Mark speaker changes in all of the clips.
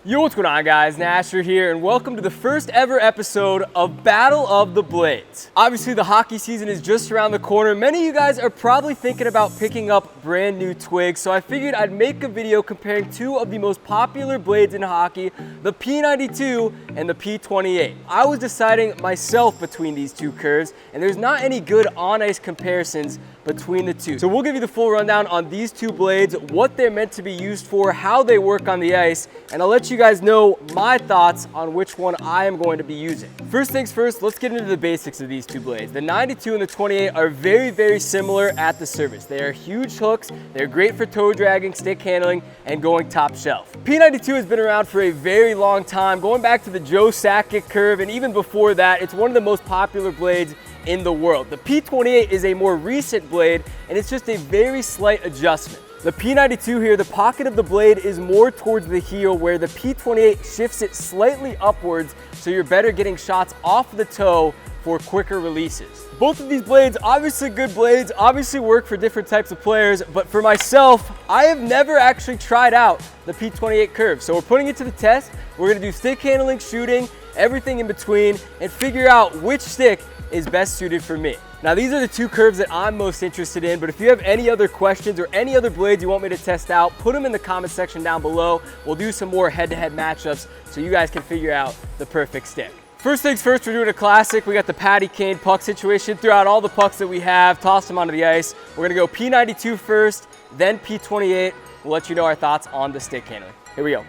Speaker 1: Yo, what's going on guys? Nasher here, and welcome to the first ever episode of Battle of the Blades. Obviously the hockey season is just around the corner. Many of you guys are probably thinking about picking up brand new twigs, so I figured I'd make a video comparing two of the most popular blades in hockey, the P92 and the P28. I was deciding myself between these two curves, and there's not any good on-ice comparisons between the two. So we'll give you the full rundown on these two blades, what they're meant to be used for, how they work on the ice, and I'll let you guys know my thoughts on which one I am going to be using. First things first, let's get into the basics of these two blades. The 92 and the 28 are very similar at the surface. They are huge hooks, they're great for toe dragging, stick handling, and going top shelf. P92 has been around for a very long time, going back to the Joe Sakic curve, and even before that, it's one of the most popular blades in the world. The P28 is a more recent blade, and it's just a very slight adjustment. The P92 here, the pocket of the blade is more towards the heel, where the P28 shifts it slightly upwards, so you're better getting shots off the toe for quicker releases. Both of these blades, obviously good blades, obviously work for different types of players, but for myself, I have never actually tried out the P28 curve. So we're putting it to the test. We're gonna do stick handling, shooting, everything in between, and figure out which stick is best suited for me. Now these are the two curves that I'm most interested in, but if you have any other questions or any other blades you want me to test out, put them in the comment section down below. We'll do some more head-to-head matchups so you guys can figure out the perfect stick. First things first, we're doing a classic. We got the patty cane puck situation. Throw out all the pucks that we have, toss them onto the ice. We're gonna go P92 first, then P28. We'll let you know our thoughts on the stick handling. Here we go.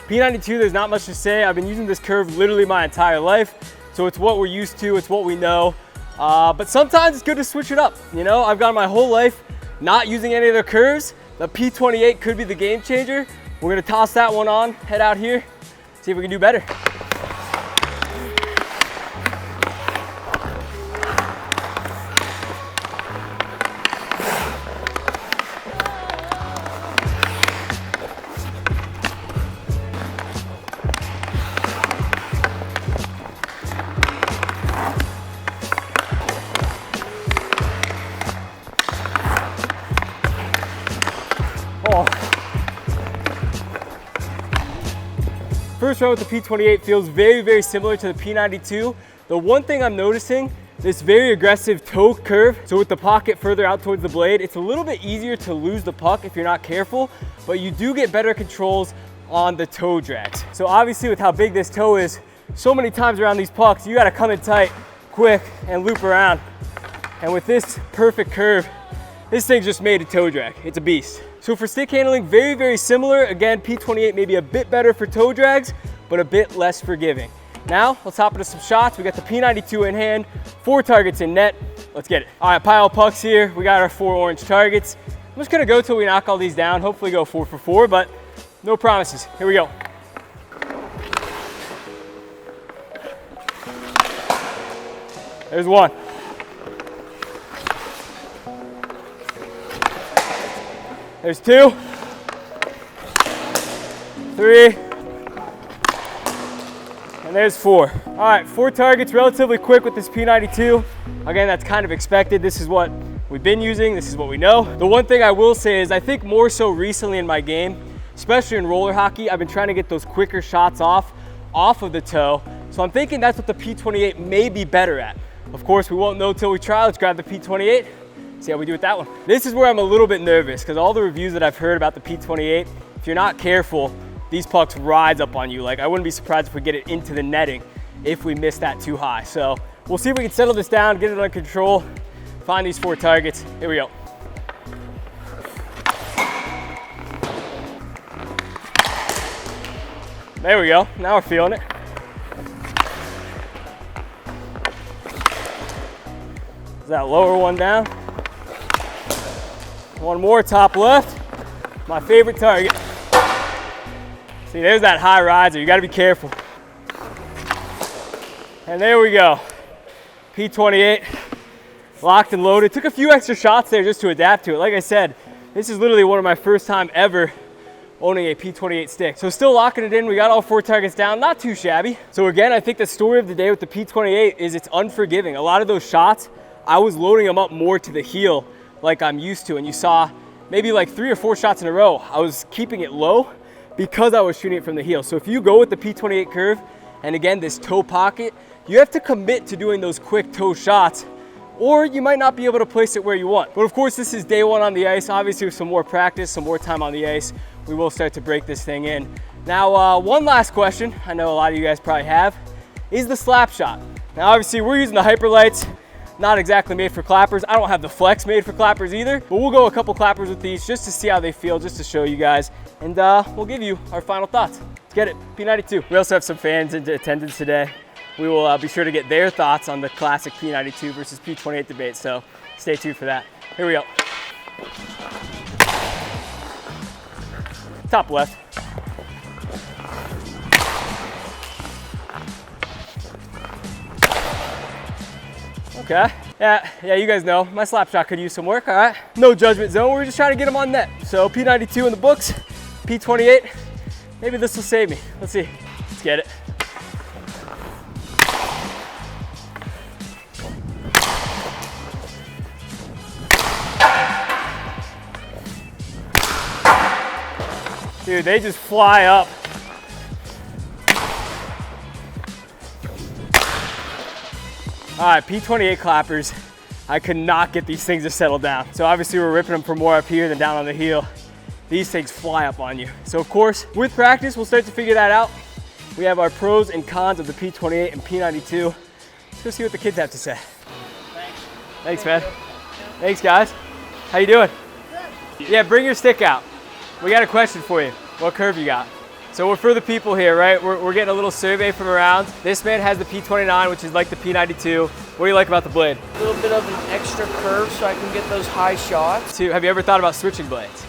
Speaker 1: P92, there's not much to say. I've been using this curve literally my entire life, so it's what we're used to, it's what we know. But sometimes it's good to switch it up. You know, I've gone my whole life not using any other curves. The P28 could be the game changer. We're gonna toss that one on, head out here, see if we can do better. First round with the P28 feels very similar to the P92. The one thing I'm noticing, this very aggressive toe curve, so with the pocket further out towards the blade, it's a little bit easier to lose the puck if you're not careful, but you do get better controls on the toe drags. So obviously with how big this toe is, so many times around these pucks, you gotta come in tight, quick, and loop around. And with this perfect curve, this thing's just made a toe drag. It's a beast. So for stick handling, very similar. Again, P28 may be a bit better for toe drags, but a bit less forgiving. Now, let's hop into some shots. We got the P92 in hand, 4 targets in net. Let's get it. All right, pile of pucks here. We got our 4 orange targets. I'm just gonna go till we knock all these down. Hopefully go 4 for 4, but no promises. Here we go. There's one. There's 2, 3, and there's 4. All right, 4 targets, relatively quick with this P92. Again, that's kind of expected. This is what we've been using. This is what we know. The one thing I will say is I think more so recently in my game, especially in roller hockey, I've been trying to get those quicker shots off of the toe. So I'm thinking that's what the P28 may be better at. Of course, we won't know till we try. Let's grab the P28. See how we do with that one. This is where I'm a little bit nervous because all the reviews that I've heard about the P28, if you're not careful, these pucks rise up on you. Like, I wouldn't be surprised if we get it into the netting if we miss that too high. So we'll see if we can settle this down, get it under control, find these 4 targets. Here we go. There we go. Now we're feeling it. Is that lower one down? One more, top left. My favorite target. See, there's that high riser. You gotta be careful. And there we go. P28, locked and loaded. Took a few extra shots there just to adapt to it. Like I said, This is literally one of my first time ever owning a P28 stick. So still locking it in. We got all 4 targets down, not too shabby. So again, I think the story of the day with the P28 is it's unforgiving. A lot of those shots, I was loading them up more to the heel like I'm used to. And you saw maybe like 3 or 4 shots in a row, I was keeping it low because I was shooting it from the heel. So if you go with the P28 curve, and again, this toe pocket, you have to commit to doing those quick toe shots, or you might not be able to place it where you want. But of course, this is day 1 on the ice. Obviously with some more practice, some more time on the ice, we will start to break this thing in. Now, one last question, I know a lot of you guys probably have, is the Slapshot. Now obviously we're using the Hyperlights, not exactly made for clappers. I don't have the Flex made for clappers either, but we'll go a couple clappers with these just to see how they feel, just to show you guys. And we'll give you our final thoughts. Let's get it, P92. We also have some fans in attendance today. We will be sure to get their thoughts on the classic P92 versus P28 debate, so stay tuned for that. Here we go. Top left. Okay. Yeah, you guys know my slap shot could use some work, all right? No judgment zone, we're just trying to get them on net. So P92 in the books, P28, maybe this will save me. Let's see, let's get it. Dude, they just fly up. All right, P28 clappers. I could not get these things to settle down. So obviously we're ripping them for more up here than down on the heel. These things fly up on you. So of course, with practice, we'll start to figure that out. We have our pros and cons of the P28 and P92. Let's go see what the kids have to say. Thanks, man. Thanks, guys. How you doing? Good. Yeah, bring your stick out. We got a question for you. What curve you got? So we're for the people here, right? We're getting a little survey from around. This man has the P29, which is like the P92. What do you like about the blade?
Speaker 2: A little bit of an extra curve so I can get those high shots.
Speaker 1: Have you ever thought about switching blades?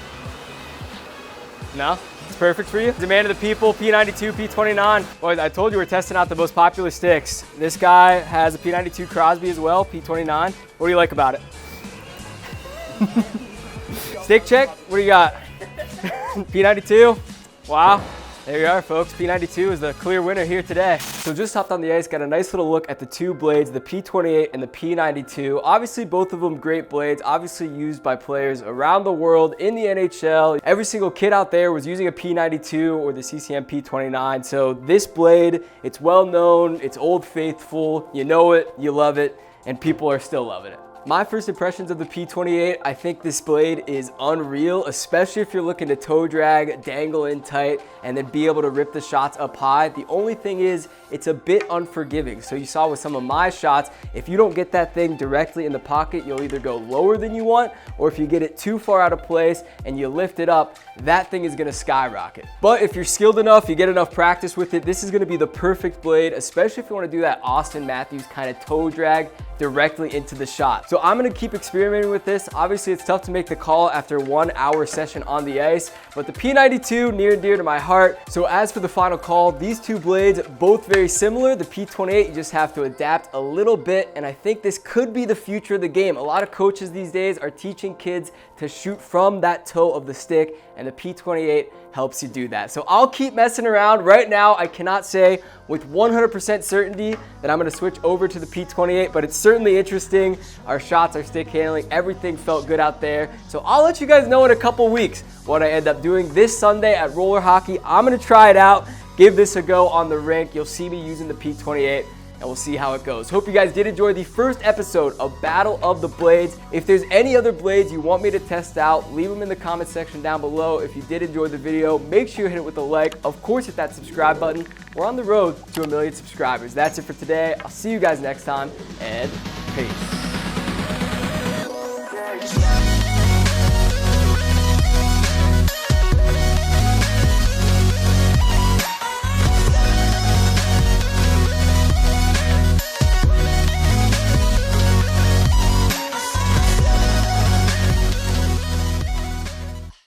Speaker 1: No? It's perfect for you? The man of the people, P92, P29. Boys, I told you we're testing out the most popular sticks. This guy has a P92 Crosby as well, P29. What do you like about it? Stick check, what do you got? P92, wow. There you are, folks. P92 is the clear winner here today. So just hopped on the ice, got a nice little look at the 2 blades, the P28 and the P92. Obviously, both of them great blades, obviously used by players around the world in the NHL. Every single kid out there was using a P92 or the CCM P29. So this blade, it's well known, it's old faithful, you know it, you love it, and people are still loving it. My first impressions of the P28, I think this blade is unreal, especially if you're looking to toe drag, dangle in tight, and then be able to rip the shots up high. The only thing is, it's a bit unforgiving. So you saw with some of my shots, if you don't get that thing directly in the pocket, you'll either go lower than you want, or if you get it too far out of place and you lift it up, that thing is gonna skyrocket. But if you're skilled enough, you get enough practice with it, this is gonna be the perfect blade, especially if you wanna do that Austin Matthews kind of toe drag directly into the shot. So I'm gonna keep experimenting with this. Obviously, it's tough to make the call after 1 hour session on the ice, but the P92 near and dear to my heart. So as for the final call, these 2 blades, both very similar. The P28, you just have to adapt a little bit, and I think this could be the future of the game. A lot of coaches these days are teaching kids to shoot from that toe of the stick, and the P28 helps you do that. So I'll keep messing around. Right now, I cannot say with 100% certainty that I'm gonna switch over to the P28, but it's certainly interesting. Our shots, our stick handling, everything felt good out there. So I'll let you guys know in a couple weeks what I end up doing. This Sunday at roller hockey, I'm gonna try it out, give this a go on the rink. You'll see me using the P28, and we'll see how it goes. Hope you guys did enjoy the first episode of Battle of the Blades. If there's any other blades you want me to test out, leave them in the comment section down below. If you did enjoy the video, make sure you hit it with a like. Of course, hit that subscribe button. We're on the road to 1 million subscribers. That's it for today. I'll see you guys next time, and peace.